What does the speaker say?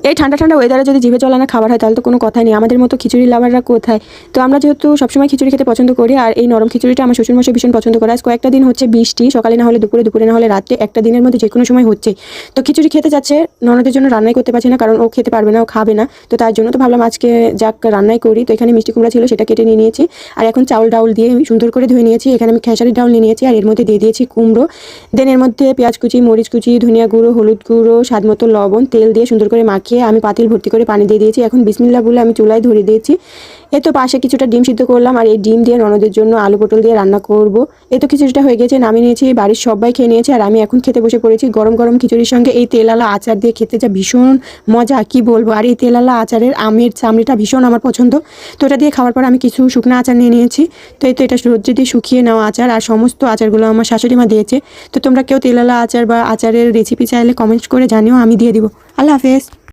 এই ঠান্ডা ঠান্ডা ওয়েদারে যদি জিভে জল আনা খাবার হয় তাহলে তো কোনো কথাই নেই। আমাদের মতো খিচুড়ি লাভাররা কোথায়? তো আমরা যেহেতু সবসময় খিচুড়ি খেতে পছন্দ করি, আর এই নরম খিচুড়িটা আমার শ্বশুরমশাই ভীষণ পছন্দ করে। আজ কয়েকটা দিন হচ্ছে বৃষ্টি, সকালে না হলে দুপুরে, দুপুরে না হলে রাত্রে, একটা দিনের মধ্যে যে কোনো সময় হচ্ছে। তো খিচুড়ি খেতে যাচ্ছে, ননদের জন্য রান্নাই করতে পারছি না কারণ ও খেতে পারবে না, ও খাবে না। তো তার জন্য তো ভাবলাম আজকে যাক রান্নাই করি। তো এখানে মিষ্টি কুমড়া ছিল, সেটা কেটে নিয়ে নিয়েছি। আর এখন চাউল ডাউল দিয়ে সুন্দর করে ধুয়ে নিয়েছি। এখানে আমি খেসারির ডাউল নিয়ে নিয়েছি, আর এর মধ্যে দিয়ে দিয়েছি কুমড়ো। দেন এর মধ্যে পেঁয়াজ কুচি, মরিচ কুচি, ধনিয়া গুঁড়ো, হলুদ গুঁড়ো, স্বাদ মতো লবণ, তেল দিয়ে সুন্দর করে মাখিয়ে আমি পাতিল ভর্তি করে পানি দিয়ে দিয়েছি। এখন বিসমিল্লাহ বলে আমি চুলায় ধরে দিয়েছি। এই তো পাশে কিছুটা ডিম সিদ্ধ করলাম, আর এই ডিম দিয়ে ননদের জন্য আলু পটল দিয়ে রান্না করব। এই তো খিচুড়িটা হয়ে গেছে, নামিয়ে নিয়েছি, বাড়ির সবাই খেয়ে নিয়েছে, আর আমি এখন খেতে বসে পড়েছি। গরম গরম খিচুড়ির সঙ্গে এই তেলালা আচার দিয়ে খেতে যা ভীষণ মজা, কি বলবো। আর এই তেলালা আচারের আমের চামড়িটা ভীষণ আমার পছন্দ। তো এটা দিয়ে খাওয়ার পর আমি কিছু শুকনো আচার নিয়ে নিয়েছি। তো এই তো এটা রোদ্রে দিয়ে শুকিয়ে নেওয়া আচার, আর সমস্ত আচারগুলো আমার শাশুড়ি মা দিয়েছে। তো তোমরা কেউ তেলালা আচার বা আচারের রেসিপি চাইলে কমেন্ট করে জানিও, আমি দিয়ে দিব। আল্লাহ হাফেজ।